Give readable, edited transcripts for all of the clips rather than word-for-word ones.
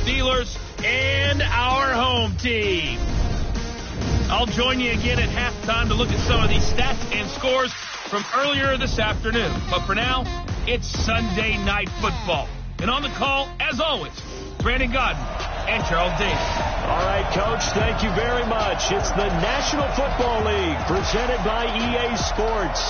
Steelers and our home team. I'll join you again at halftime to look at some of these stats and scores from earlier this afternoon. But for now, it's Sunday Night Football. And on the call, as always, Brandon Godden and Charles Davis. All right, Coach, thank you very much. It's the National Football League presented by EA Sports.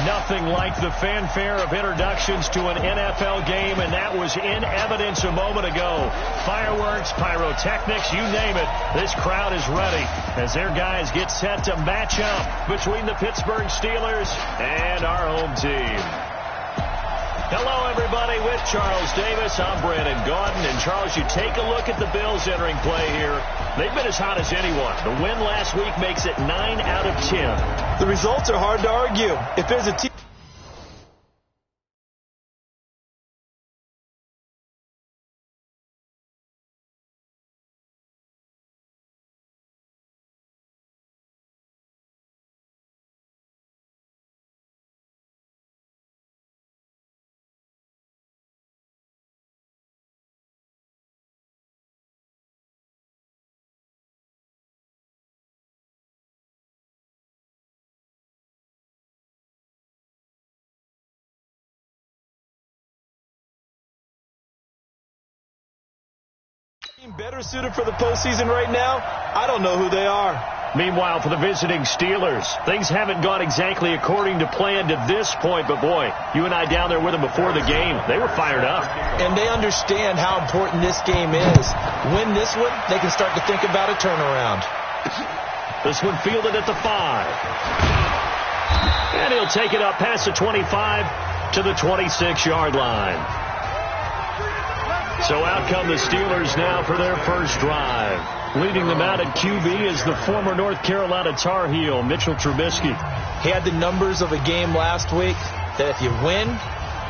Nothing like the fanfare of introductions to an NFL game, and that was in evidence a moment ago. Fireworks, pyrotechnics, you name it. This crowd is ready as their guys get set to match up between the Pittsburgh Steelers and our home team. Hello, everybody, with Charles Davis. I'm Brandon Gaudin. And, Charles, you take a look at the Bills entering play here. They've been as hot as anyone. The win last week makes it 9 out of 10. The results are hard to argue. If there's a team... better suited for the postseason right now, I don't know who they are. Meanwhile, for the visiting Steelers, things haven't gone exactly according to plan to this point, but boy, you and I down there with them before the game, they were fired up. And they understand how important this game is. Win this one, they can start to think about a turnaround. This one fielded at the 5. And he'll take it up past the 25 to the 26-yard line. So out come the Steelers now for their first drive. Leading them out at QB is the former North Carolina Tar Heel, Mitchell Trubisky. He had the numbers of a game last week that if you win,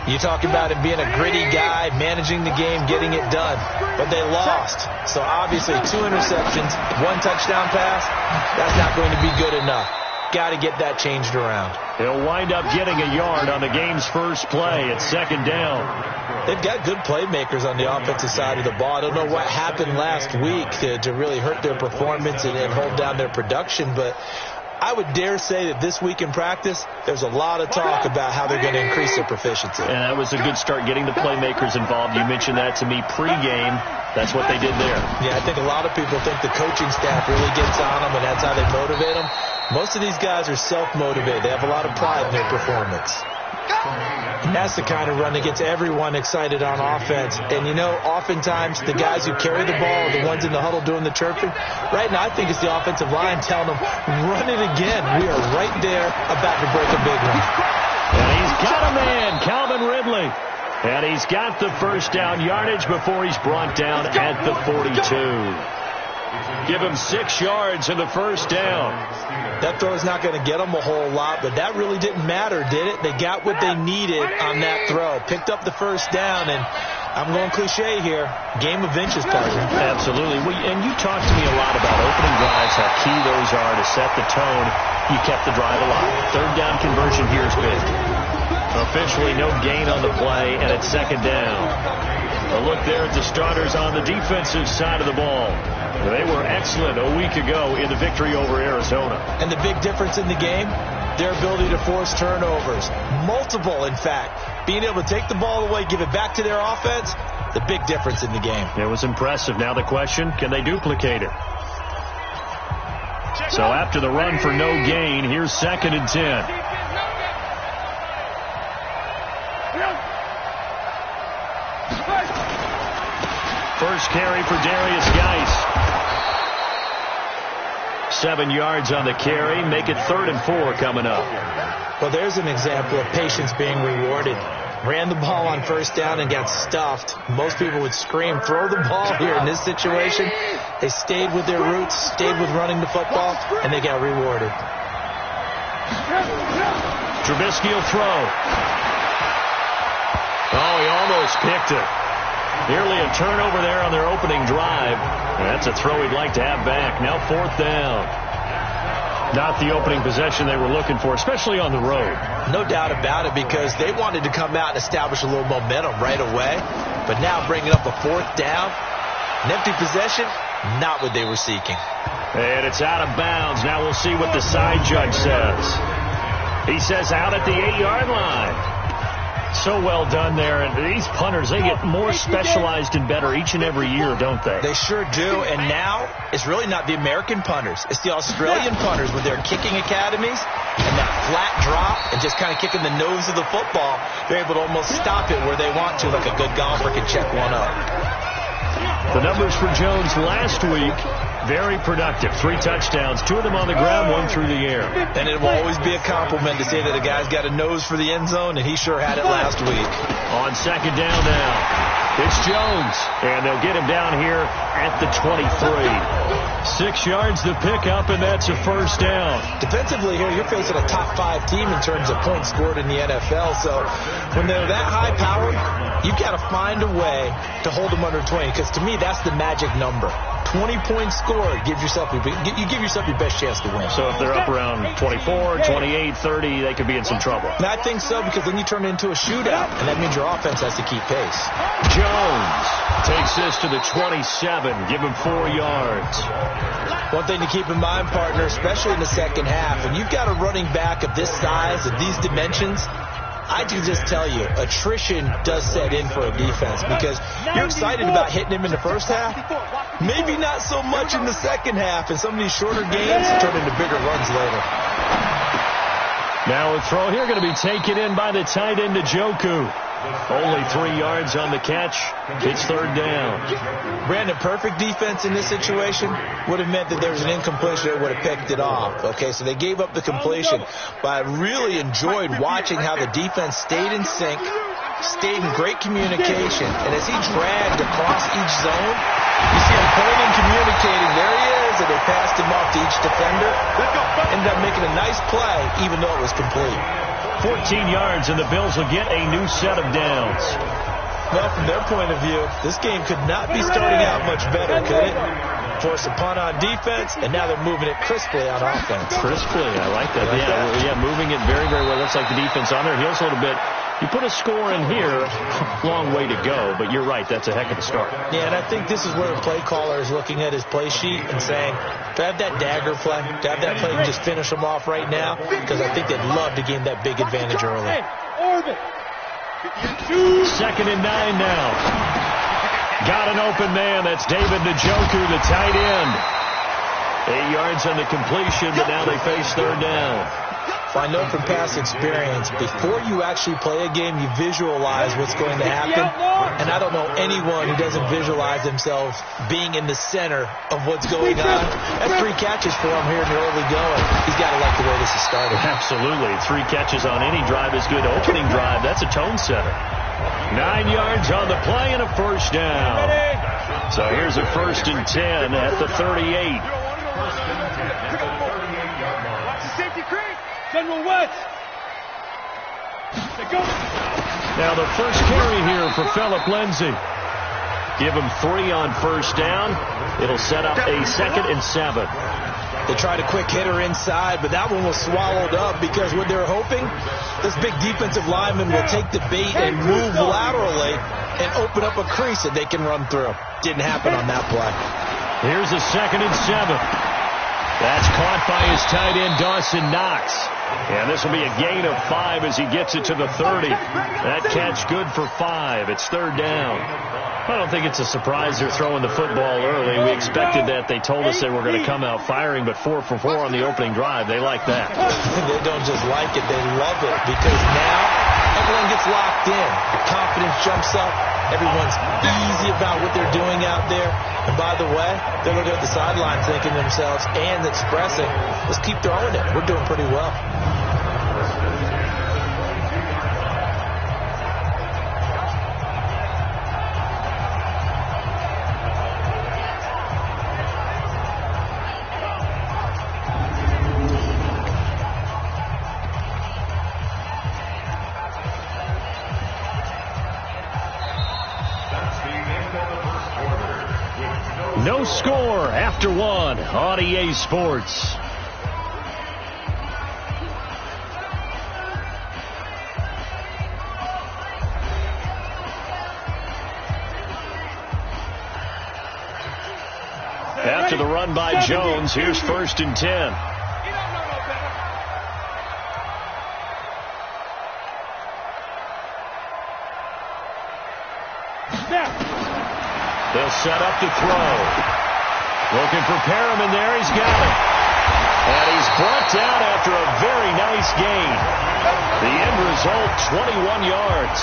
you talk about him being a gritty guy, managing the game, getting it done. But they lost. So obviously 2 interceptions, 1 touchdown pass, that's not going to be good enough. Got to get that changed around. He'll wind up getting a yard on the game's first play at 2nd down. They've got good playmakers on the offensive side of the ball. I don't know what happened last week to really hurt their performance and hold down their production, but I would dare say that this week in practice, there's a lot of talk about how they're going to increase their proficiency. And that was a good start, getting the playmakers involved. You mentioned that to me pregame. That's what they did there. Yeah, I think a lot of people think the coaching staff really gets on them, and that's how they motivate them. Most of these guys are self-motivated. They have a lot of pride in their performance. And that's the kind of run that gets everyone excited on offense. And, you know, oftentimes the guys who carry the ball are the ones in the huddle doing the chirping. Right now, I think it's the offensive line telling them, run it again. We are right there about to break a big one. And he's got a man, Calvin Ridley. And he's got the first down yardage before he's brought down at the 42. Give him 6 yards in the first down. That throw is not going to get them a whole lot, but that really didn't matter, did it? They got what they needed on that throw. Picked up the first down, and I'm going cliche here. Game of inches, partner. Absolutely. And you talked to me a lot about opening drives, how key those are to set the tone. You kept the drive alive. 3rd down conversion here is big. Officially no gain on the play, and it's 2nd down. A look there at the starters on the defensive side of the ball. They were excellent a week ago in the victory over Arizona. And the big difference in the game, their ability to force turnovers. Multiple, in fact. Being able to take the ball away, give it back to their offense, the big difference in the game. It was impressive. Now the question, can they duplicate it? So after the run for no gain, here's 2nd and 10. First carry for Darius Geis. 7 yards on the carry. Make it 3rd and 4 coming up. Well, there's an example of patience being rewarded. Ran the ball on 1st down and got stuffed. Most people would scream, throw the ball here. In this situation, they stayed with their roots, stayed with running the football, and they got rewarded. Trubisky will throw. Oh, he almost picked it. Nearly a turnover there on their opening drive. And that's a throw he'd like to have back. Now 4th down. Not the opening possession they were looking for, especially on the road. No doubt about it, because they wanted to come out and establish a little momentum right away. But now bringing up a 4th down, An empty possession, not what they were seeking. And it's out of bounds. Now we'll see what the side judge says. He says out at the 8-yard line. So well done there. And these punters, they get more specialized and better each and every year, don't they? They sure do. And now it's really not the American punters. It's the Australian punters with their kicking academies and that flat drop and just kind of kicking the nose of the football. They're able to almost stop it where they want to, like a good golfer can check one up. The numbers for Jones last week, very productive. 3 touchdowns, 2 of them on the ground, 1 through the air. And it will always be a compliment to say that a guy's got a nose for the end zone, and he sure had it last week. On second down now, it's Jones, and they'll get him down here at the 23. 6 yards the pickup, and that's a first down. Defensively here, you're facing a top 5 team in terms of points scored in the NFL. So when they're that high-powered, you've got to find a way to hold them under 20, because to me, that's the magic number. 20 points scored, you give yourself your best chance to win. So if they're up around 24, 28, 30, they could be in some trouble. And I think so, because then you turn it into a shootout, and that means your offense has to keep pace. Jones takes this to the 27, give him 4 yards. One thing to keep in mind, partner, especially in the second half, when you've got a running back of this size, of these dimensions, I can just tell you, attrition does set in for a defense, because you're excited about hitting him in the first half. Maybe not so much in the second half, and some of these shorter games turn into bigger runs later. Now a throw here going to be taken in by the tight end, Njoku. Only 3 yards on the catch. It's third down. Brandon, perfect defense in this situation would have meant that there was an incompletion that would have picked it off. Okay, so they gave up the completion. But I really enjoyed watching how the defense stayed in sync, stayed in great communication. And as he dragged across each zone, you see him pointing, communicating. There he is, and they passed him off to each defender. Ended up making a nice play, even though it was complete. 14 yards, and the Bills will get a new set of downs. Well, from their point of view, this game could not be starting out much better, could it? Force a punt on defense, and now they're moving it crisply on offense. Crisply, I like that. Yeah, moving it very, very well. Looks like the defense on their heels a little bit. You put a score in here, long way to go, but you're right, that's a heck of a start. Yeah, and I think this is where the play caller is looking at his play sheet and saying, to have that dagger play, to have that play and just finish them off right now, because I think they'd love to gain that big advantage early. Second and 9 now. Got an open man. That's David Njoku, the tight end. 8 yards on the completion, but now they face third down. Well, I know from past experience, before you actually play a game, you visualize what's going to happen. And I don't know anyone who doesn't visualize themselves being in the center of what's going on. That's 3 catches for him here in the early going. He's got to like the way this is started. Absolutely. 3 catches on any drive is good. Opening drive, that's a tone setter. 9 yards on the play and a first down. So here's a 1st and 10 at the 38. General West. Now the first carry here for Phillip Lindsay. Give him 3 on first down. It'll set up a 2nd and 7. They tried a quick hitter inside, but that one was swallowed up because what they're hoping, this big defensive lineman will take the bait and move laterally and open up a crease that they can run through. Didn't happen on that play. Here's a 2nd and 7. That's caught by his tight end, Dawson Knox. And this will be a gain of 5 as he gets it to the 30. That catch good for 5. It's third down. I don't think it's a surprise they're throwing the football early. We expected that. They told us they were going to come out firing, but 4 for 4 on the opening drive. They like that. They don't just like it. They love it because now everyone gets locked in. Confidence jumps up. Everyone's easy about what they're doing out there. And by the way, they're looking at the sideline thinking to themselves and expressing, let's keep throwing it. We're doing pretty well. No score after 1 on EA Sports. After the run by Jones, here's 1st and 10. They'll set up to throw. Looking for Perriman there. He's got it. And he's brought down after a very nice gain. The end result, 21 yards.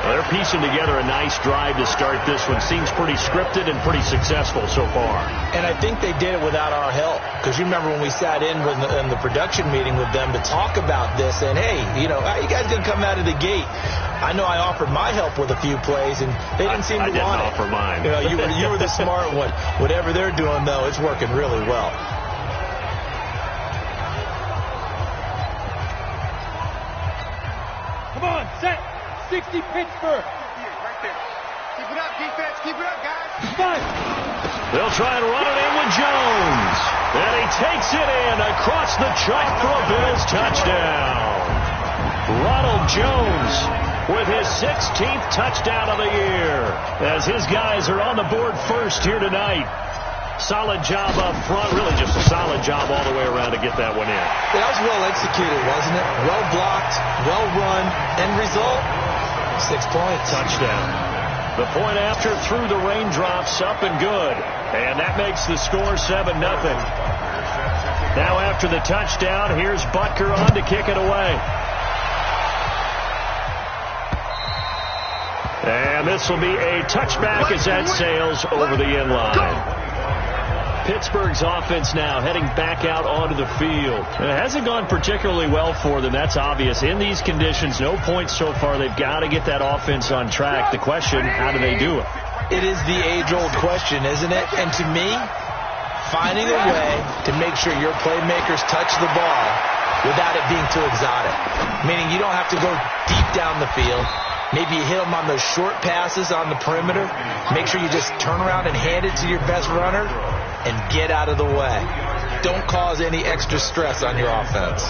Well, they're piecing together a nice drive to start this one. Seems pretty scripted and pretty successful so far. And I think they did it without our help. Because you remember when we sat in the production meeting with them to talk about this. And, hey, you know, how you guys going to come out of the gate? I know I offered my help with a few plays, and they didn't seem to want it. I didn't offer mine. You know, you were the smart one. Whatever they're doing, though, it's working really well. Come on, set. 60 Pittsburgh. Right there. Keep it up, defense. Keep it up, guys. Fine. They'll try and run it in with Jones. And he takes it in across the chalk for a Bills touchdown. Ronald Jones with his 16th touchdown of the year, as his guys are on the board first here tonight. Solid job up front, really just a solid job all the way around to get that one in. That was well executed, wasn't it? Well blocked, well run, end result, 6 points. Touchdown. The point after through the raindrops, up and good. And that makes the score 7-0. Now after the touchdown, here's Butker on to kick it away. And this will be a touchback as that sails over the end line. Pittsburgh's offense now heading back out onto the field. It hasn't gone particularly well for them, that's obvious. In these conditions, no points so far. They've got to get that offense on track. The question, how do they do it? It is the age-old question, isn't it? And to me, finding a way to make sure your playmakers touch the ball without it being too exotic. Meaning you don't have to go deep down the field. Maybe you hit them on those short passes on the perimeter. Make sure you just turn around and hand it to your best runner and get out of the way. Don't cause any extra stress on your offense.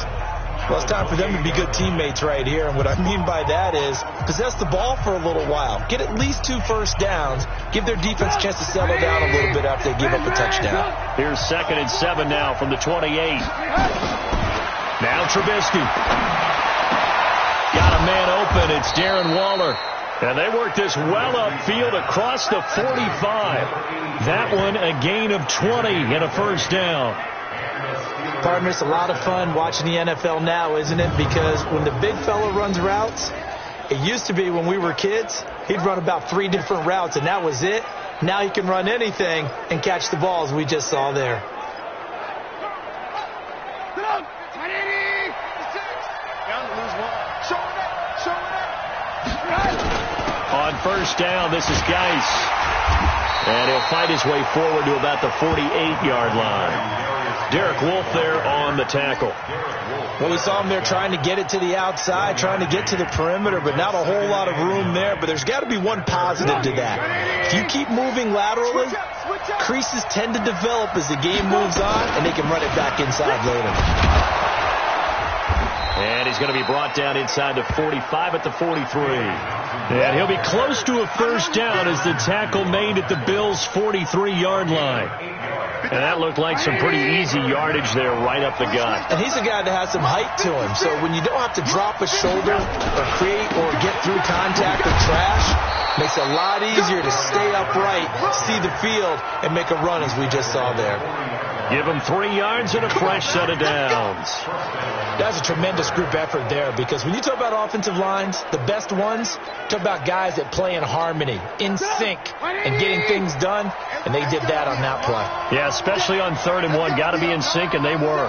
Well, it's time for them to be good teammates right here. And what I mean by that is possess the ball for a little while. Get at least 2 first downs. Give their defense a chance to settle down a little bit after they give up a touchdown. Here's 2nd and 7 now from the 28. Now Trubisky. Got a man open. It's Darren Waller. And they work this well upfield across the 45. That one a gain of 20 and a first down. Partner, it's a lot of fun watching the NFL now, isn't it? Because when the big fella runs routes, it used to be when we were kids, he'd run about 3 different routes, and that was it. Now he can run anything and catch the balls we just saw there. On first down, this is Geis. And he'll fight his way forward to about the 48-yard line. Derek Wolfe there on the tackle. Well, we saw him there trying to get it to the outside, trying to get to the perimeter, but not a whole lot of room there. But there's got to be one positive to that. If you keep moving laterally, creases tend to develop as the game moves on, and they can run it back inside later. And he's going to be brought down inside the 45 at the 43. And he'll be close to a first down as the tackle made at the Bills' 43-yard line. And that looked like some pretty easy yardage there right up the gut. And he's a guy that has some height to him. So when you don't have to drop a shoulder or create or get through contact or trash, makes it a lot easier to stay upright, see the field, and make a run as we just saw there. Give him 3 yards and a fresh set of downs. That's a tremendous group effort there, because when you talk about offensive lines, the best ones, talk about guys that play in harmony, in sync, and getting things done, and they did that on that play. Yeah, especially on 3rd and 1. Got to be in sync, and they were.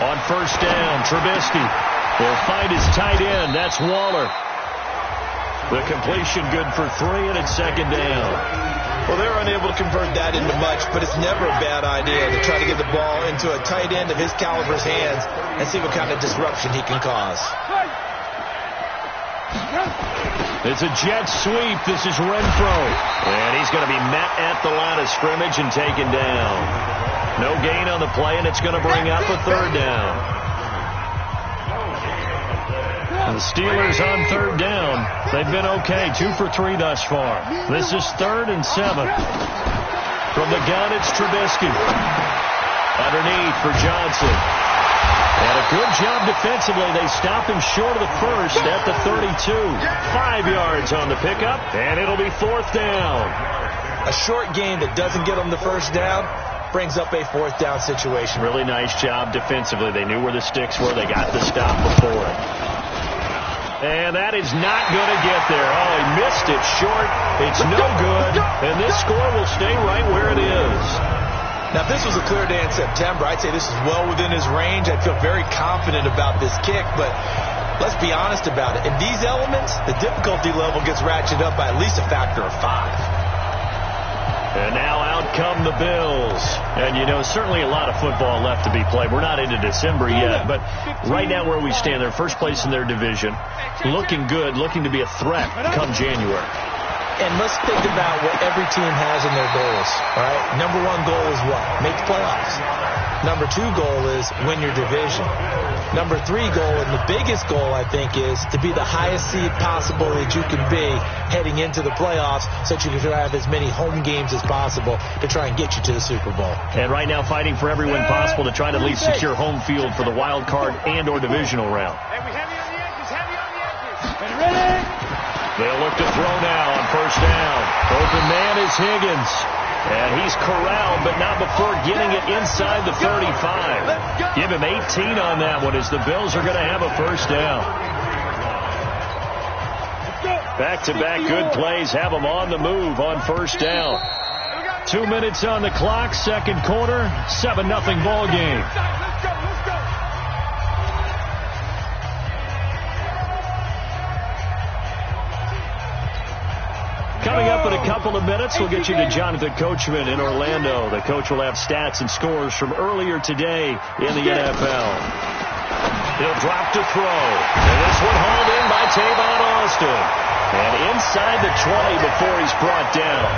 On first down, Trubisky will find his tight end. That's Waller. The completion good for 3, and it's 2nd down. Well, they're unable to convert that into much, but it's never a bad idea to try to get the ball into a tight end of his caliber's hands and see what kind of disruption he can cause. It's a jet sweep. This is Renfro. And he's going to be met at the line of scrimmage and taken down. No gain on the play, and it's going to bring up a 3rd down. The Steelers on third down. They've been okay, 2 for 3 thus far. This is 3rd and 7. From the gun, it's Trubisky. Underneath for Johnson. And a good job defensively. They stop him short of the first at the 32. 5 yards on the pickup, and it'll be 4th down. A short game that doesn't get them the first down brings up a 4th down situation. Really nice job defensively. They knew where the sticks were. They got the stop before it. And that is not going to get there. Oh, he missed it short. It's no good. And this score will stay right where it is. Now, if this was a clear day in September, I'd say this is well within his range. I'd feel very confident about this kick, but let's be honest about it. In these elements, the difficulty level gets ratcheted up by at least a factor of 5. And now out come the Bills. And, you know, certainly a lot of football left to be played. We're not into December yet, but right now where we stand, they're first place in their division, looking good, looking to be a threat come January. And let's think about what every team has in their goals, all right? Number 1 goal is what? Make the playoffs. Number 2 goal is win your division. Number 3 goal, and the biggest goal, I think, is to be the highest seed possible that you can be heading into the playoffs so that you can have as many home games as possible to try and get you to the Super Bowl. And right now fighting for every win possible to try to at least secure home field for the wild card and or divisional round. Heavy on the edges, heavy on the edges. Ready? They'll look to throw now on first down. Open man is Higgins. And he's corralled, but not before getting it inside the 35. Give him 18 on that one as the Bills are going to have a first down. Back-to-back good plays have them on the move on first down. 2 minutes on the clock, second quarter, 7-0 ball game. Coming up in a couple of minutes, we'll get you to Jonathan Coachman in Orlando. The coach will have stats and scores from earlier today in the NFL. He'll drop to throw. And this one hauled in by Tavon Austin. And inside the 20 before he's brought down.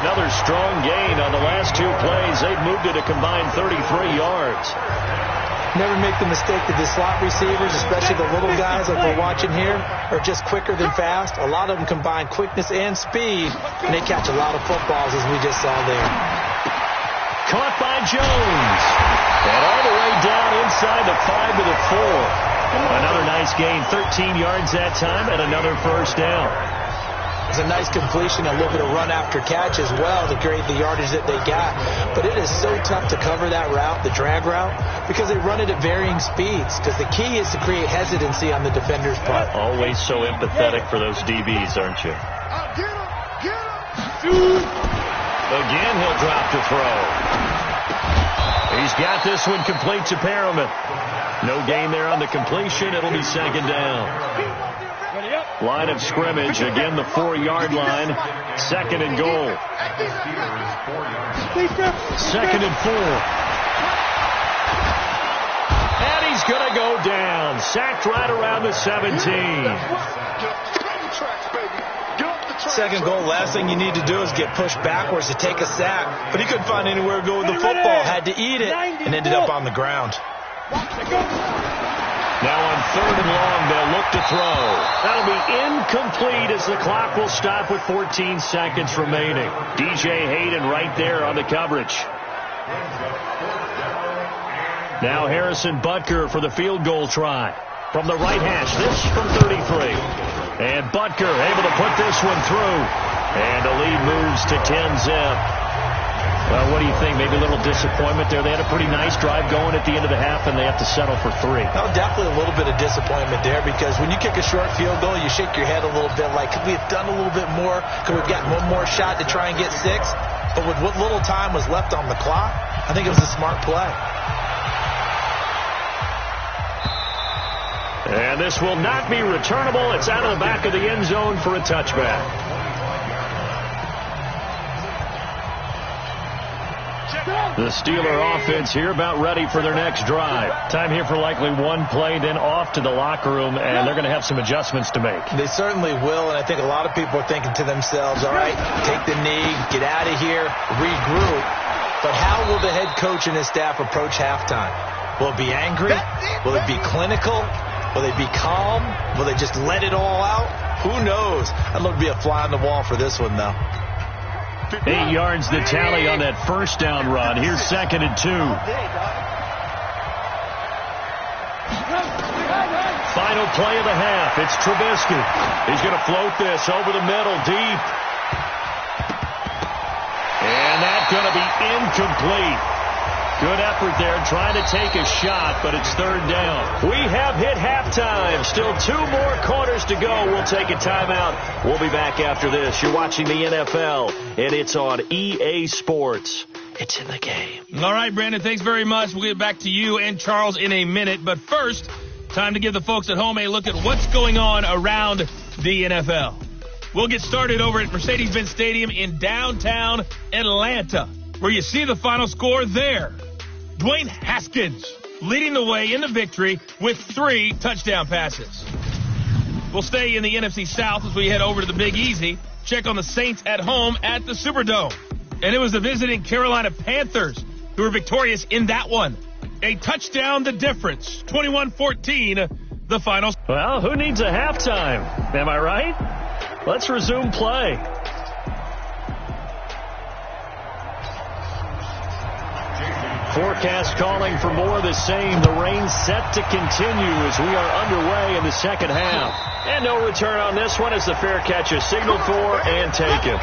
Another strong gain on the last 2 plays. They've moved it a combined 33 yards. Never make the mistake that the slot receivers, especially the little guys like we're watching here, are just quicker than fast. A lot of them combine quickness and speed, and they catch a lot of footballs, as we just saw there. Caught by Jones. And all the way down inside the 5 to the 4. Another nice gain, 13 yards that time, and another first down. It's a nice completion, a little bit of run after catch as well to create the yardage that they got. But it is so tough to cover that route, the drag route, because they run it at varying speeds. Because the key is to create hesitancy on the defender's part. Always so empathetic for those DBs, aren't you? Again, he'll drop to throw. He's got this one complete to Perriman. No gain there on the completion. It'll be second down. Line of scrimmage, again the 4-yard line. 2nd and goal. 2nd and 4. And he's going to go down. Sacked right around the 17. Second goal, last thing you need to do is get pushed backwards to take a sack. But he couldn't find anywhere to go with the football. Had to eat it and ended up on the ground. Now on 3rd and long, they'll look to throw. That'll be incomplete as the clock will stop with 14 seconds remaining. DJ Hayden right there on the coverage. Now Harrison Butker for the field goal try. From the right hash, this from 33. And Butker able to put this one through. And the lead moves to 10-zip. What do you think? Maybe a little disappointment there. They had a pretty nice drive going at the end of the half, and they have to settle for 3. No, definitely a little bit of disappointment there because when you kick a short field goal, you shake your head a little bit like, could we have done a little bit more? Could we have gotten one more shot to try and get 6? But with what little time was left on the clock, I think it was a smart play. And this will not be returnable. It's out of the back of the end zone for a touchback. The Steeler offense here about ready for their next drive. Time here for likely one play, then off to the locker room, and they're going to have some adjustments to make. They certainly will, and I think a lot of people are thinking to themselves, all right, take the knee, get out of here, regroup. But how will the head coach and his staff approach halftime? Will it be angry? Will it be clinical? Will they be calm? Will they just let it all out? Who knows? I'd love to be a fly on the wall for this one, though. 8 yards the tally on that first down run. Here's 2nd and 2. Final play of the half. It's Trubisky. He's going to float this over the middle, deep. And that's going to be incomplete. Good effort there, trying to take a shot, but it's 3rd down. We have hit halftime. Still 2 more quarters to go. We'll take a timeout. We'll be back after this. You're watching the NFL, and it's on EA Sports. It's in the game. All right, Brandon, thanks very much. We'll get back to you and Charles in a minute. But first, time to give the folks at home a look at what's going on around the NFL. We'll get started over at Mercedes-Benz Stadium in downtown Atlanta, where you see the final score there. Dwayne Haskins leading the way in the victory with 3 touchdown passes. We'll stay in the NFC South as we head over to the Big Easy. Check on the Saints at home at the Superdome. And it was the visiting Carolina Panthers who were victorious in that one. A touchdown the difference. 21-14, the final. Well, who needs a halftime? Am I right? Let's resume play. Forecast calling for more of the same. The rain set to continue as we are underway in the second half. And no return on this one as the fair catch is signaled for and taken.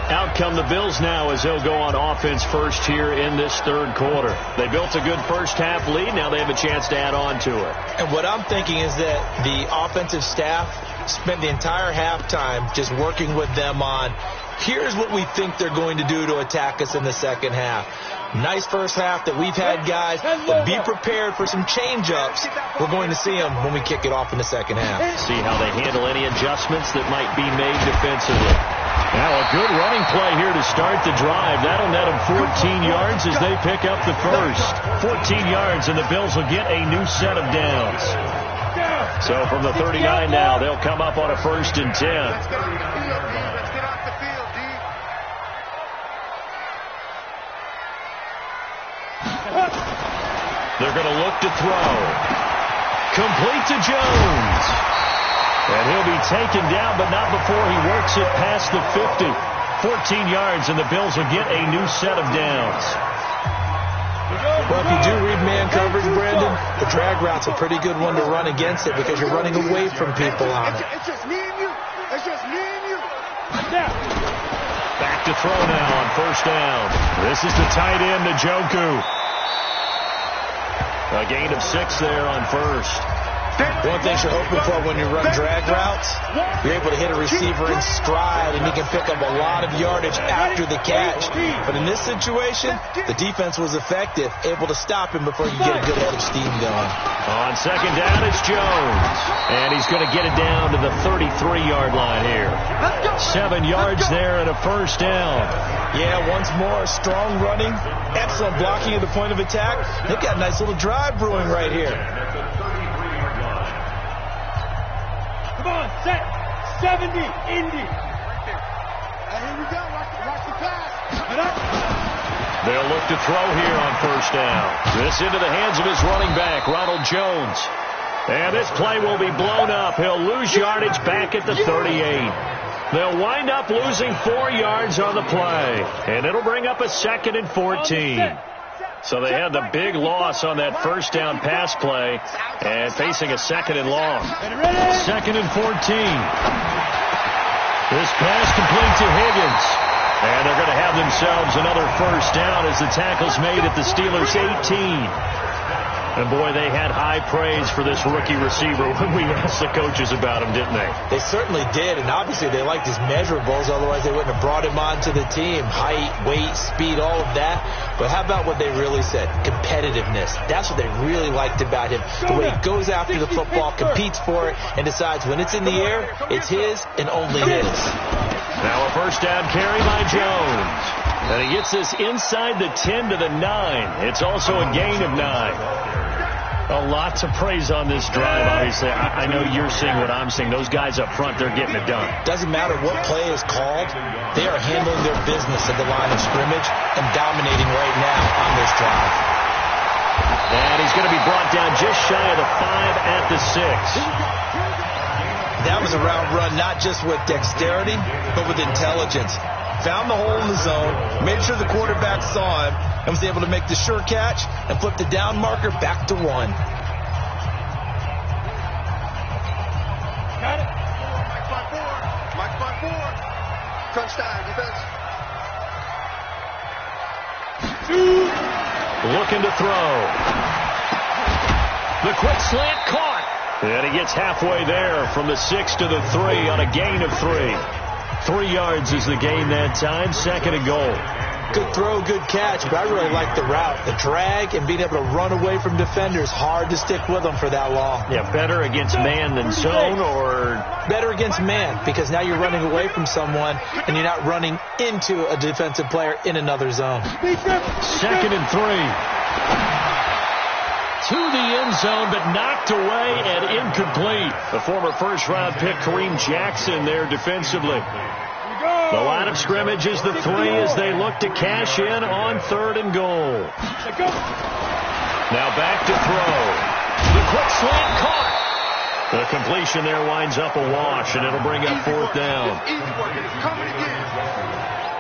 Out come the Bills now as they'll go on offense first here in this 3rd quarter. They built a good first half lead. Now they have a chance to add on to it. And what I'm thinking is that the offensive staff spent the entire halftime just working with them on, here's what we think they're going to do to attack us in the second half. Nice first half that we've had, guys, but be prepared for some change-ups. We're going to see them when we kick it off in the second half. See how they handle any adjustments that might be made defensively. Now a good running play here to start the drive. That'll net them 14 yards as they pick up the first. 14 yards, and the Bills will get a new set of downs. So from the 39 now, they'll come up on a 1st and 10. They're going to look to throw. Complete to Jones. And he'll be taken down, but not before he works it past the 50. 14 yards, and the Bills will get a new set of downs. Well, if you do read man coverage, Brandon, the drag route's a pretty good one to run against it because you're running away from people on it. It's just me and you. It's just me and you. Back to throw now on 1st down. This is the tight end, Njoku. A gain of 6 there on 1st. One thing you're hoping for when you run drag routes, you're able to hit a receiver in stride, and he can pick up a lot of yardage after the catch. But in this situation, the defense was effective, able to stop him before you get a good head of steam going. On 2nd down, it's Jones. And he's going to get it down to the 33-yard line here. 7 yards there and a 1st down. Yeah, once more, strong running, excellent blocking at the point of attack. They've got a nice little drive brewing right here. Come on, set. 70, Indy. Here we go. Watch the pass. They'll look to throw here on 1st down. This into the hands of his running back, Ronald Jones. And this play will be blown up. He'll lose yardage back at the 38. They'll wind up losing 4 yards on the play. And it'll bring up a 2nd and 14. So they had the big loss on that 1st down pass play and facing a 2nd and long. 2nd and 14. This pass complete to Higgins. And they're going to have themselves another 1st down as the tackle's made at the Steelers' 18. And, boy, they had high praise for this rookie receiver when we asked the coaches about him, didn't they? They certainly did, and obviously they liked his measurables, otherwise they wouldn't have brought him onto the team. Height, weight, speed, all of that. But how about what they really said? Competitiveness. That's what they really liked about him. The way he goes after the football, competes for it, and decides when it's in the air, it's his and only his. Now a 1st down carry by Jones. And he gets this inside the 10 to the 9. It's also a gain of 9. A lot to praise on this drive, obviously. I know you're seeing what I'm seeing. Those guys up front, they're getting it done. Doesn't matter what play is called. They are handling their business at the line of scrimmage and dominating right now on this drive. And he's going to be brought down just shy of the 5 at the 6. That was a route run, not just with dexterity, but with intelligence. Found the hole in the zone, made sure the quarterback saw him, and was able to make the sure catch and flip the down marker back to 1. Got it. Mike by 4. Crunch time, defense. Looking to throw. The quick slant caught. And he gets halfway there from the 6 to the 3 on a gain of 3. 3 yards is the gain that time. 2nd and goal. Good throw, good catch, but I really like the route. The drag and being able to run away from defenders, hard to stick with them for that long. Yeah, better against man than zone, or better against man, because now you're running away from someone and you're not running into a defensive player in another zone. 2nd and 3. To the end zone, but knocked away and incomplete. The former first-round pick, Kareem Jackson, there defensively. The line of scrimmage is the 3 as they look to cash in on 3rd and goal. Now back to throw. The quick slant caught. The completion there winds up a wash, and it'll bring up 4th down.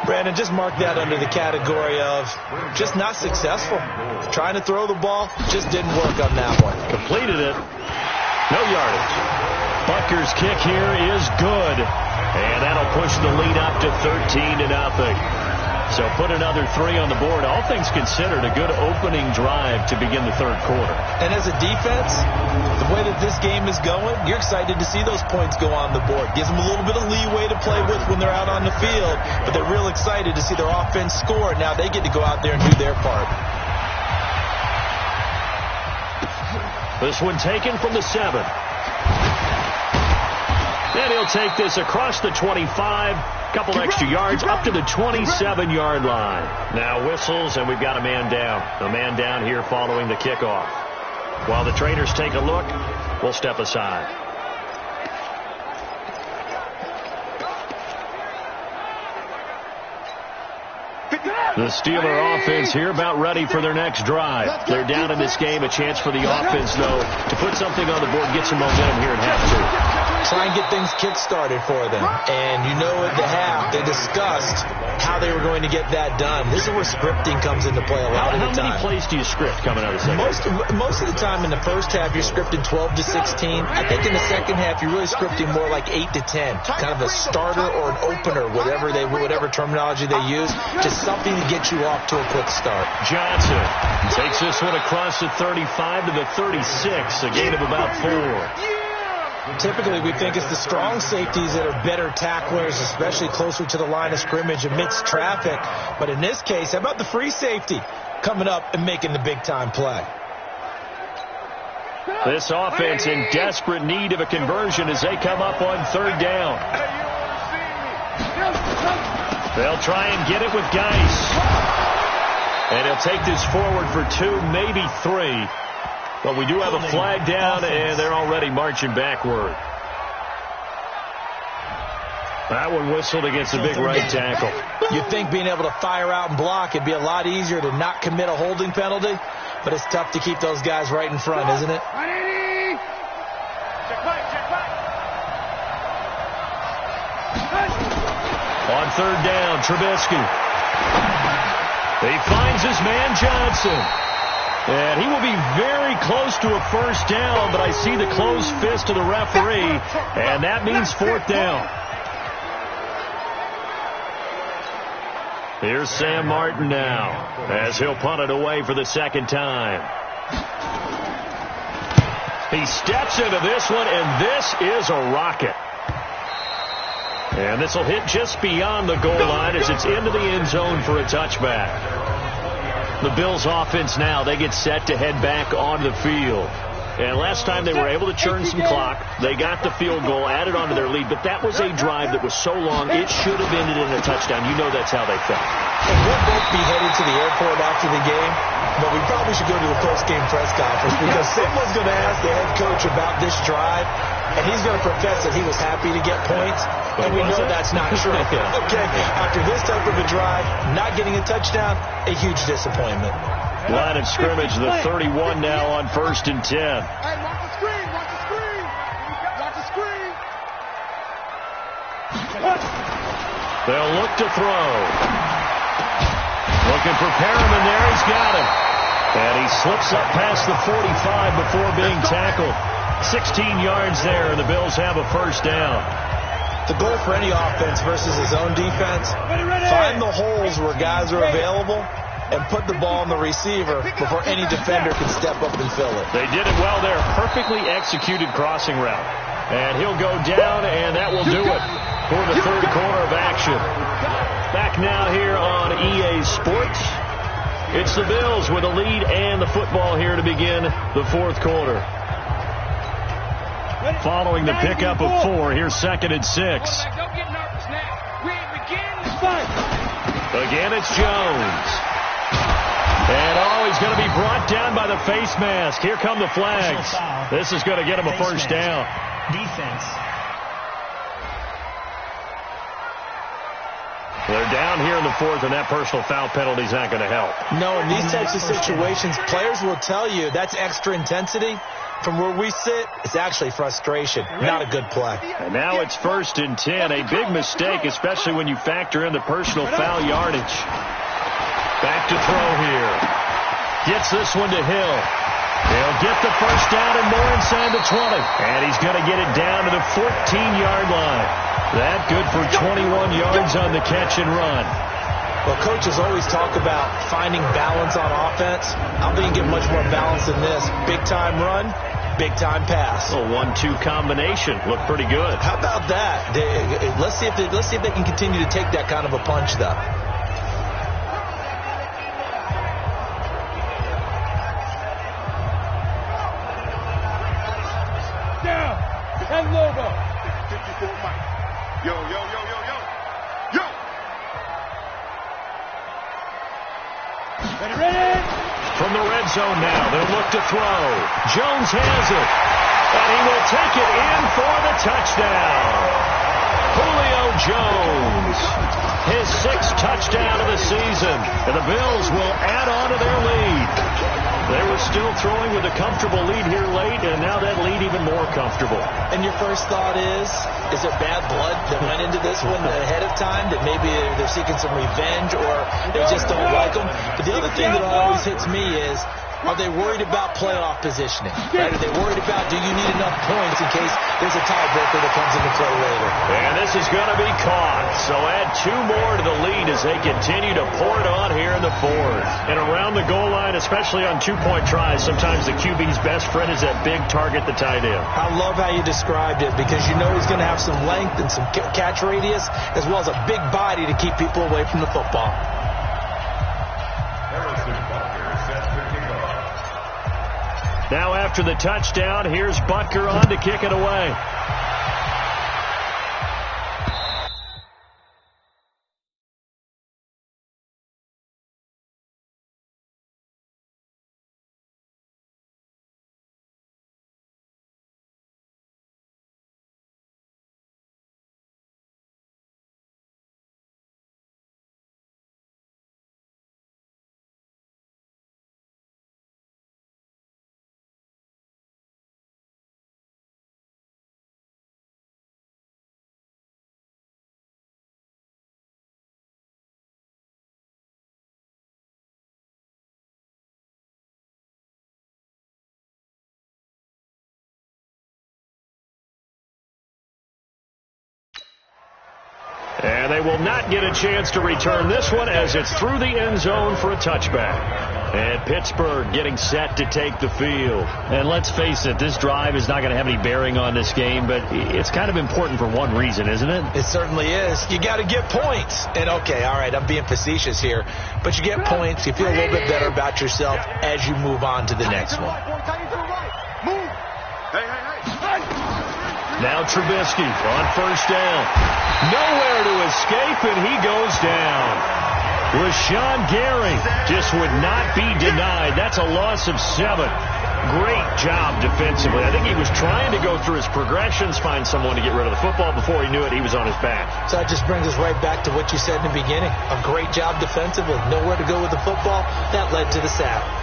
Brandon, just mark that under the category of just not successful. Trying to throw the ball, just didn't work on that one. Completed it. No yardage. Butker's kick here is good. And that'll push the lead up to 13-0. So put another 3 on the board. All things considered, a good opening drive to begin the 3rd quarter. And as a defense, the way that this game is going, you're excited to see those points go on the board. Gives them a little bit of leeway to play with when they're out on the field, but they're real excited to see their offense score. Now they get to go out there and do their part. This one taken from the 7. And he'll take this across the 25. Couple extra yards up to the 27-yard line. Now whistles, and we've got a man down. A man down here following the kickoff. While the trainers take a look, we'll step aside. The Steeler offense here about ready for their next drive. They're down in this game. A chance for the offense, though, to put something on the board, get some momentum here at half 2. Try and get things kick-started for them. And you know at the half, they discussed how they were going to get that done. This is where scripting comes into play a lot of the time. How many plays do you script coming out of the second? Most of the time in the first half, you're scripting 12 to 16. I think in the second half, you're really scripting more like 8 to 10. Kind of a starter or an opener, whatever terminology they use. Just something to get you off to a quick start. Johnson takes this one across the 35 to the 36. A gain of about 4. Typically, we think it's the strong safeties that are better tacklers, especially closer to the line of scrimmage amidst traffic. But in this case, how about the free safety coming up and making the big-time play? This offense in desperate need of a conversion as they come up on 3rd down. They'll try and get it with Geis. And he'll take this forward for 2, maybe 3. But we do have a flag down, and they're already marching backward. That one whistled against the big right tackle. You'd think being able to fire out and block, it'd be a lot easier to not commit a holding penalty, but it's tough to keep those guys right in front, isn't it? On 3rd down, Trubisky. He finds his man Johnson. And he will be very close to a first down, but I see the closed fist of the referee, and that means 4th down. Here's Sam Martin now, as he'll punt it away for the 2nd time. He steps into this one, and this is a rocket. And this will hit just beyond the goal line as it's into the end zone for a touchback. The Bills offense now, they get set to head back onto the field. And last time they were able to churn some clock. They got the field goal, added onto their lead. But that was a drive that was so long, it should have ended in a touchdown. You know that's how they felt. And we'll both be headed to the airport after the game. But we probably should go to the post-game press conference because someone's going to ask the head coach about this drive. And he's going to profess that he was happy to get points. And we know that's not true. Okay, after this type of a drive, not getting a touchdown, a huge disappointment. Line of scrimmage, the 31 now on 1st and 10. Hey, watch the screen, watch the screen. Watch the screen. They'll look to throw. Looking for Perriman there. He's got him. And he slips up past the 45 before being tackled. 16 yards there, and the Bills have a first down. The goal for any offense versus his own defense, find the holes where guys are available and put the ball in the receiver before any defender can step up and fill it. They did it well there. Perfectly executed crossing route. And he'll go down, and that will do it for the third quarter of action. Back now here on EA Sports. It's the Bills with a lead and the football here to begin the fourth quarter. Following the pickup of 4, here's 2nd and 6. Don't get nervous now. We begin the fight. Again, it's Jones. And, he's going to be brought down by the face mask. Here come the flags. This is going to get him a first down. Defense. They're down here in the fourth, and that personal foul penalty is not going to help. No, in these types of situations, players will tell you that's extra intensity. From where we sit, it's actually frustration, not a good play. And now it's 1st and 10. A big mistake, especially when you factor in the personal foul yardage. Back to throw here. Gets this one to Hill. He'll get the first down and more inside the 20. And he's going to get it down to the 14-yard line. That good for 21 yards on the catch and run. Well, coaches always talk about finding balance on offense. I don't think you get much more balance than this. Big-time run, big-time pass. A 1-2 combination. Looked pretty good. How about that? Let's see if they can continue to take that kind of a punch, though. Down. And Lobo. 54 Mike. Yo. Ready? From the red zone now, they'll look to throw. Jones has it. And he will take it in for the touchdown. Julio Jones. His 6th touchdown of the season. And the Bills will add on to their lead. They were still throwing with a comfortable lead here late, and now that lead even more comfortable. And your first thought is there bad blood that went into this one ahead of time, that maybe they're seeking some revenge or they just don't like them? But the other thing that always hits me is, are they worried about playoff positioning? Right? Are they worried about, do you need enough points in case there's a tiebreaker that comes into play later? And this is going to be caught. So add 2 more to the lead as they continue to pour it on here in the fourth. And around the goal line, especially on 2-point tries, sometimes the QB's best friend is that big target, the tight end. I love how you described it, because you know he's going to have some length and some catch radius, as well as a big body to keep people away from the football. Now after the touchdown, here's Butker on to kick it away. And they will not get a chance to return this one as it's through the end zone for a touchback. And Pittsburgh getting set to take the field. And let's face it, this drive is not going to have any bearing on this game, but it's kind of important for one reason, isn't it? It certainly is. You got to get points. And okay, all right, I'm being facetious here, but you get points, you feel a little bit better about yourself as you move on to the next one. Move. Hey. Now Trubisky on first down. Nowhere to escape, and he goes down. Rashawn Gary just would not be denied. That's a loss of 7. Great job defensively. I think he was trying to go through his progressions, find someone to get rid of the football. Before he knew it, he was on his back. So that just brings us right back to what you said in the beginning. A great job defensively. Nowhere to go with the football. That led to the sack.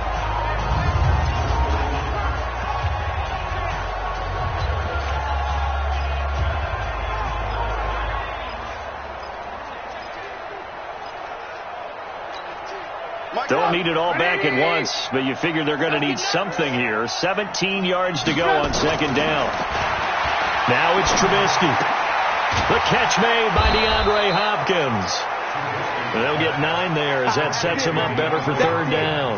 Don't need it all back at once, but you figure they're going to need something here. 17 yards to go on second down. Now it's Trubisky. The catch made by DeAndre Hopkins. They'll get 9 there as that sets him up better for third down.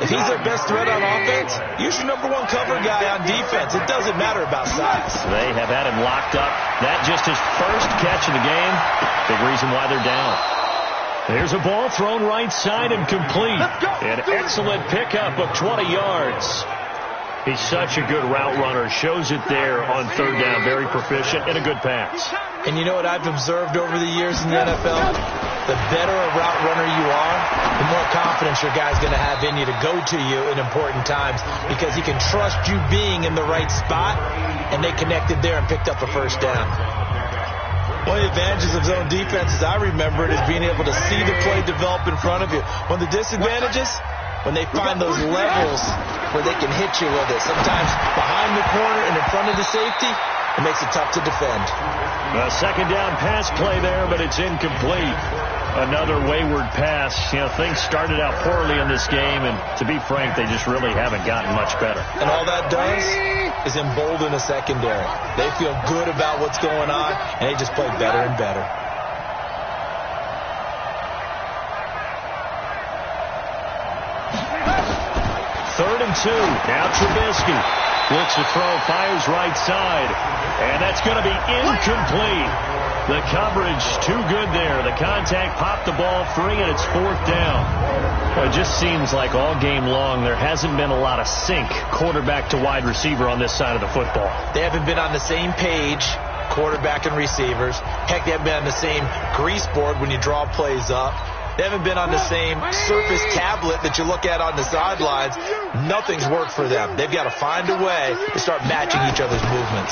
If he's their best threat on offense, use your number 1 cover guy on defense. It doesn't matter about size. They have had him locked up. That just his first catch of the game. Big reason why they're down. There's a ball thrown right side and complete. An excellent pickup of 20 yards. He's such a good route runner. Shows it there on third down. Very proficient and a good pass. And you know what I've observed over the years in the NFL? The better a route runner you are, the more confidence your guy's going to have in you to go to you in important times because he can trust you being in the right spot, and they connected there and picked up a first down. One of the advantages of zone defense, as I remember it, is being able to see the play develop in front of you. One of the disadvantages, when they find those levels where they can hit you with it. Sometimes behind the corner and in front of the safety, it makes it tough to defend. A second down pass play there, but it's incomplete. Another wayward pass. You know, things started out poorly in this game, and to be frank, they just really haven't gotten much better. And all that does is embolden a secondary. They feel good about what's going on, and they just play better and better. Third and 2. Now Trubisky looks to throw, fires right side, and that's going to be incomplete. The coverage too good there. The contact popped the ball free, and it's fourth down. Well, it just seems like all game long there hasn't been a lot of sync quarterback to wide receiver on this side of the football. They haven't been on the same page, quarterback and receivers. Heck, they haven't been on the same grease board when you draw plays up. They haven't been on the same Surface tablet that you look at on the sidelines. Nothing's worked for them. They've got to find a way to start matching each other's movements.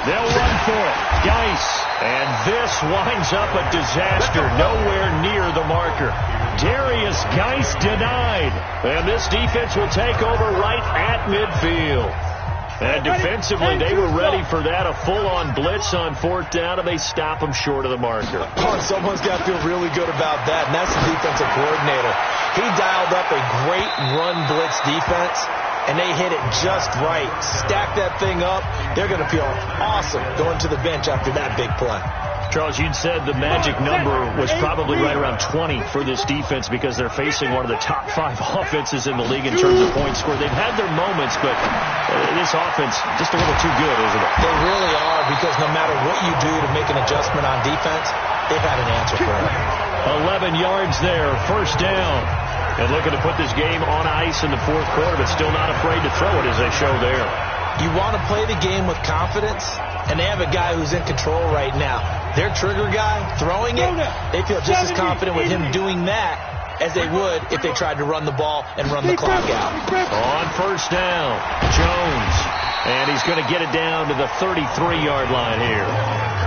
They'll run for it. Geis. And this winds up a disaster. Nowhere near the marker. Darius Geis denied. And this defense will take over right at midfield. And defensively, they were ready for that. A full-on blitz on fourth down, and they stop them short of the marker. Oh, someone's got to feel really good about that, and that's the defensive coordinator. He dialed up a great run blitz defense, and they hit it just right. Stack that thing up. They're going to feel awesome going to the bench after that big play. Charles, you'd said the magic number was probably right around 20 for this defense because they're facing one of the top 5 offenses in the league in terms of points scored. They've had their moments, but this offense just a little too good, isn't it? They really are, because no matter what you do to make an adjustment on defense, they've had an answer for it. 11 yards there, first down. And looking to put this game on ice in the fourth quarter, but still not afraid to throw it as they show there. You want to play the game with confidence, and they have a guy who's in control right now. Their trigger guy, throwing it, they feel just as confident with him doing that as they would if they tried to run the ball and run the clock out. On first down, Jones. And he's going to get it down to the 33-yard line here.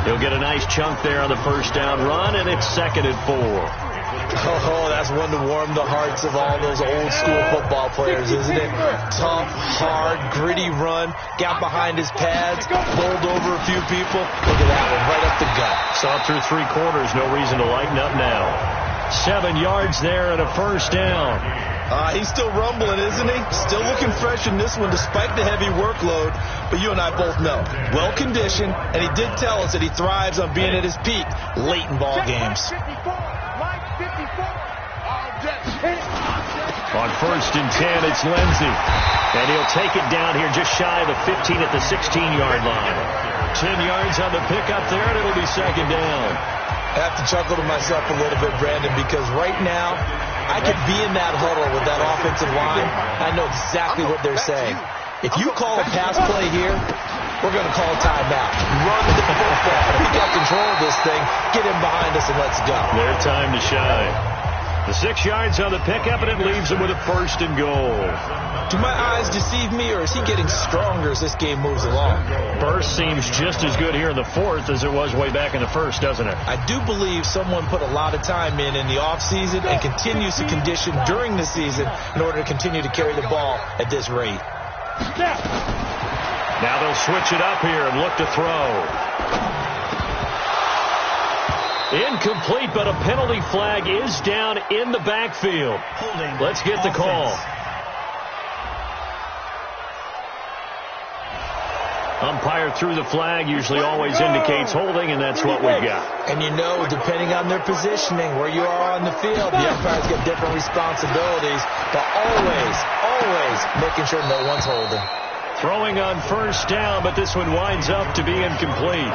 He'll get a nice chunk there on the first down run, and it's 2nd and 4. Oh, that's one to warm the hearts of all those old-school football players, isn't it? Tough, hard, gritty run. Got behind his pads, bowled over a few people. Look at that one, right up the gut. Saw through 3 quarters, no reason to lighten up now. 7 yards there and a first down. He's still rumbling, isn't he? Still looking fresh in this one despite the heavy workload. But you and I both know, well-conditioned, and he did tell us that he thrives on being at his peak late in ball games. On first and 10, it's Lindsey. And he'll take it down here just shy of the 15 at the 16-yard line. 10 yards on the pickup there, and it'll be second down. I have to chuckle to myself a little bit, Brandon, because right now I could be in that huddle with that offensive line. I know exactly what they're saying. If you call a pass play here, we're going to call timeout. Run the football. We got control of this thing. Get him behind us and let's go. Their time to shine. The 6 yards on the pickup, and it leaves them with a 1st and goal. Do my eyes deceive me, or is he getting stronger as this game moves along? Burst seems just as good here in the 4th as it was way back in the 1st, doesn't it? I do believe someone put a lot of time in the offseason and continues to condition during the season in order to continue to carry the ball at this rate. Now they'll switch it up here and look to throw. Incomplete, but a penalty flag is down in the backfield. Let's get the call. Umpire threw the flag, usually always indicates holding, and that's what we got. And you know, depending on their positioning, where you are on the field, the umpires get different responsibilities, but always making sure no one's holding. Throwing on 1st down, but this one winds up to be incomplete.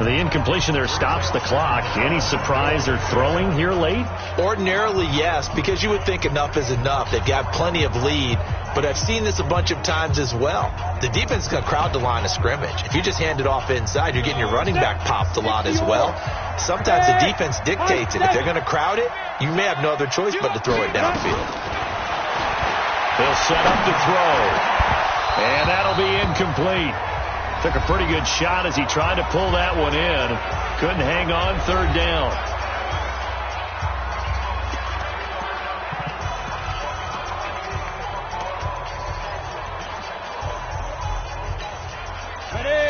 The incompletion there stops the clock. Any surprise they're throwing here late? Ordinarily, yes, because you would think enough is enough. They've got plenty of lead, but I've seen this a bunch of times as well. The defense is going to crowd the line of scrimmage. If you just hand it off inside, you're getting your running back popped a lot as well. Sometimes the defense dictates it. If they're going to crowd it, you may have no other choice but to throw it downfield. They'll set up to throw, and that'll be incomplete. Took a pretty good shot as he tried to pull that one in. Couldn't hang on 3rd down.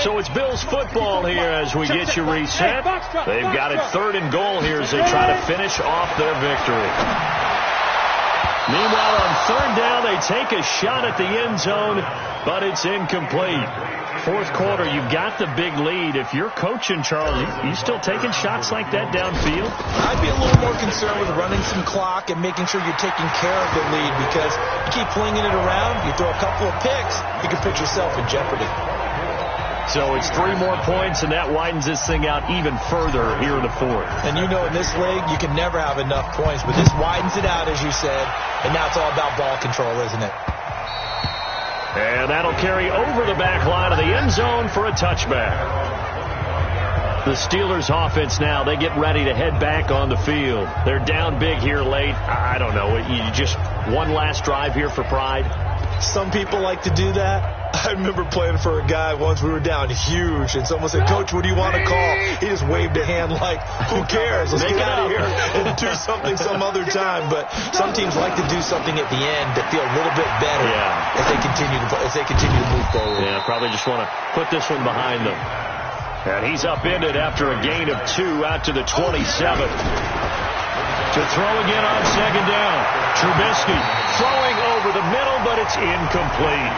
So it's Bills football here as we get you reset. They've got it 3rd and goal here as they try to finish off their victory. Meanwhile, on 3rd down, they take a shot at the end zone, but it's incomplete. 4th quarter, you've got the big lead. If you're coaching, Charles, you still taking shots like that downfield? I'd be a little more concerned with running some clock and making sure you're taking care of the lead, because you keep flinging it around, you throw a couple of picks, you can put yourself in jeopardy. So it's 3 more points, and that widens this thing out even further here in the 4th. And you know, in this league, you can never have enough points, but this widens it out, as you said, and now it's all about ball control, isn't it? And that'll carry over the back line of the end zone for a touchback. The Steelers offense now, they get ready to head back on the field. They're down big here late. I don't know. You just one last drive here for pride? Some people like to do that. I remember playing for a guy once. We were down huge, and someone said, "Coach, what do you want to call?" He just waved a hand like, "Who cares? Let's get out of here and do something some other time." But some teams like to do something at the end to feel a little bit better as they continue to move forward. Yeah, probably just want to put this one behind them. And he's upended after a gain of 2 out to the 27. To throw again on 2nd down. Trubisky throwing over the middle, but it's incomplete.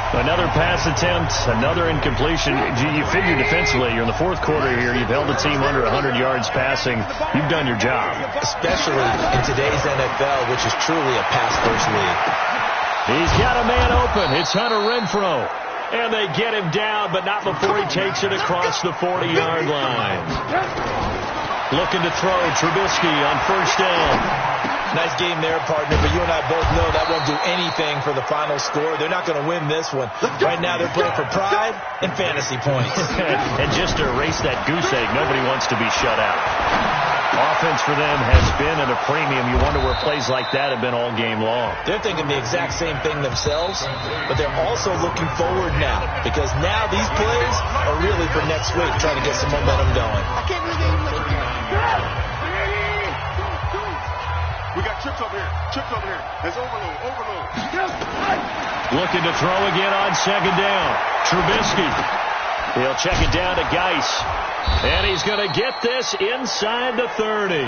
Another pass attempt, another incompletion. You figure defensively, you're in the 4th quarter here. You've held the team under 100 yards passing. You've done your job. Especially in today's NFL, which is truly a pass-first league. He's got a man open. It's Hunter Renfrow. And they get him down, but not before he takes it across the 40-yard line. Looking to throw, Trubisky on 1st down. Nice game there, partner, but you and I both know that won't do anything for the final score. They're not going to win this one. Right now they're playing for pride and fantasy points. And just to erase that goose egg, nobody wants to be shut out. Offense for them has been at a premium. You wonder where plays like that have been all game long. They're thinking the exact same thing themselves, but they're also looking forward now, because now these plays are really for next week, trying to get some momentum going. We got trips over here. Trips over here. There's overload. Looking to throw again on 2nd down. Trubisky. He'll check it down to Geis. And he's going to get this inside the 30.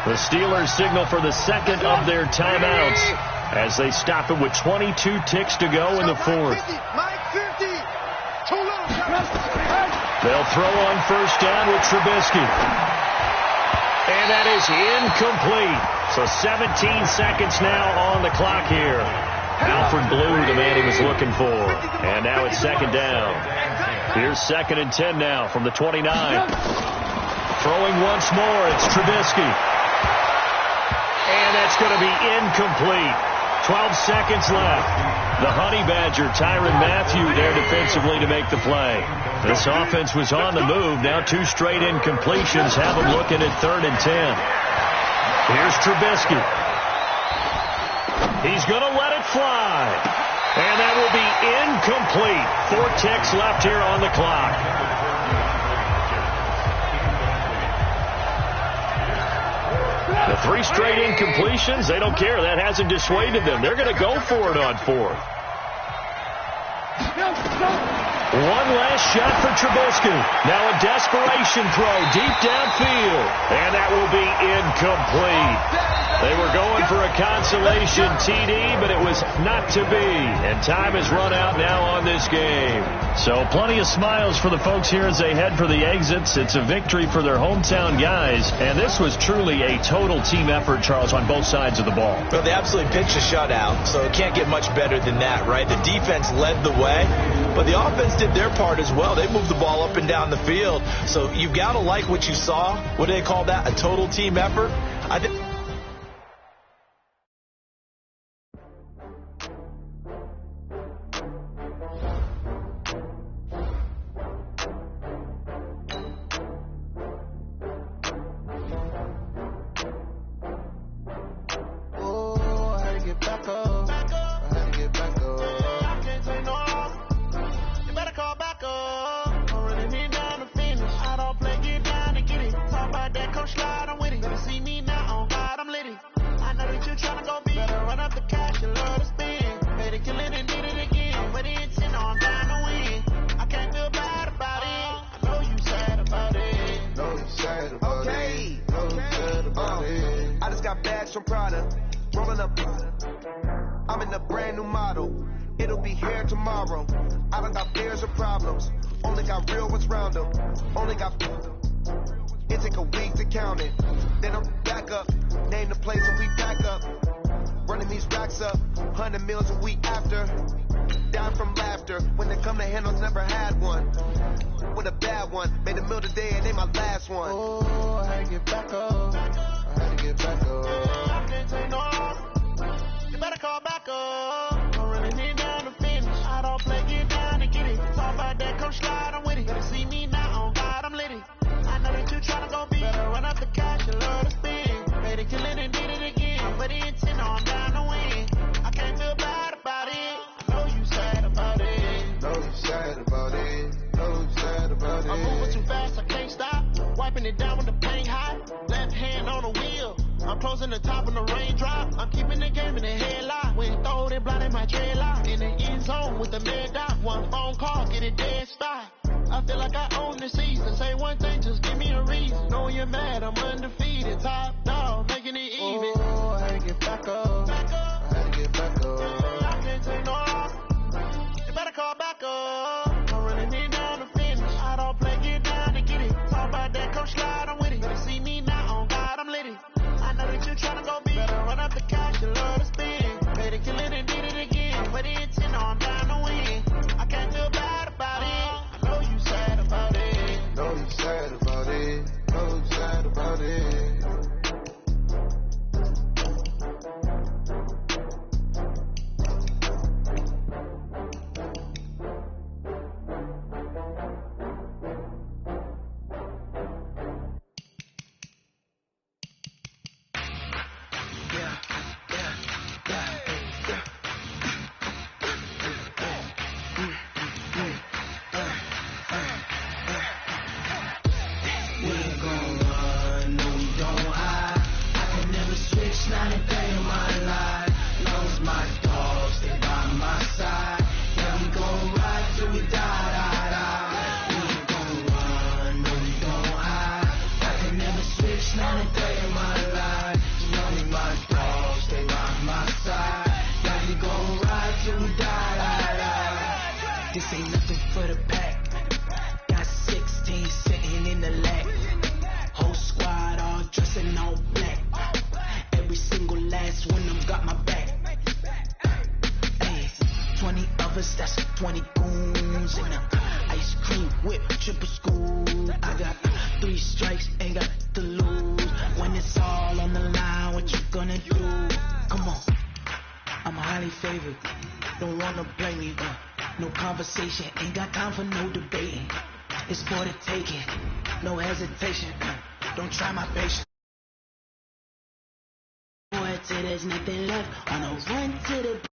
The Steelers signal for the 2nd of their timeouts as they stop it with 22 ticks to go in the 4th. They'll throw on 1st down with Trubisky. And that is incomplete. So 17 seconds now on the clock here. Alfred Blue, the man he was looking for. And now it's 2nd down. Here's 2nd and 10 now from the 29. Throwing once more, it's Trubisky. And that's going to be incomplete. 12 seconds left. The Honey Badger, Tyrann Mathieu, there defensively to make the play. This offense was on the move. Now 2 straight incompletions have them looking at 3rd and 10. Here's Trubisky. He's going to let it fly. And that will be incomplete. 4 ticks left here on the clock. The 3 straight incompletions, they don't care. That hasn't dissuaded them. They're going to go for it on 4th. One last shot for Trubisky. Now a desperation throw deep downfield. And that will be incomplete. They were going for a consolation TD, but it was not to be. And time has run out now on this game. So plenty of smiles for the folks here as they head for the exits. It's a victory for their hometown guys. And this was truly a total team effort, Charles, on both sides of the ball. Well, they absolutely pitched a shutout, so it can't get much better than that, right? The defense led the way, but the offense did their part as well. They moved the ball up and down the field. So you've got to like what you saw. What do they call that? A total team effort? I think. I'm in a brand new model. It'll be here tomorrow. I don't got fears or problems. Only got real ones round them. Only got. It take a week to count it. Then I'm back up. Name the place and we back up. Running these racks up. 100 meals a week after. Down from laughter. When they come to handles, never had one. With a bad one. Made a meal today and ain't my last one. Oh, I had to get back up. I had to get back up. I can't take no. You better call back up. I'm running it down to finish. I don't play, get down and get it. Talk about that, come slide, I'm with it. Better see me now, on God, I'm litty. I know that you tryna go big. Better run up the cash, you love to spin. Made it, kill it, and did it again. But the intent on down to win. I can't feel bad about it. I know you sad about it. Know you sad about it. Know you sad about it. I'm moving too fast, I can't stop. Wiping it down with the paint hot. Left hand on the wheel. I'm closing the top of the raindrop. I'm keeping the game in the headlock. When throw it blind in my dreadlock. In the end zone with the mid dot. One phone call, get it dead spot. I feel like I own the season. Say one thing, just give me a reason. Know you're mad, I'm undefeated. Top dog, making it even. Oh, I had to get back up. I had to get back up. I can't take no off. You better call back up. I'm running it down to finish. I don't play, get down to get it. Talk about that, come slide, I'm with it. Better see me now, on God, I'm litty. I know that you tryna go big. Better run up the cash, you love to spin. Made it, kill it, and did it again. But the intent on down to win. I can't feel bad about it. I know you sad about it. Know you sad about it. Know you sad about it. This ain't nothing for the pack. Got 16 sitting in the lap. Whole squad all dressing all black. Every single last one of them got my back. Hey, 20 of us, that's 20 goons. And a ice cream whip, triple school. I got 3 strikes, ain't got to lose. When it's all on the line, what you gonna do? Come on, I'm ain't favored. Don't wanna blame me, no conversation, ain't got time for no debating. It's for the taking, no hesitation. Don't try my patience. Boy, till there's nothing left, on a run to the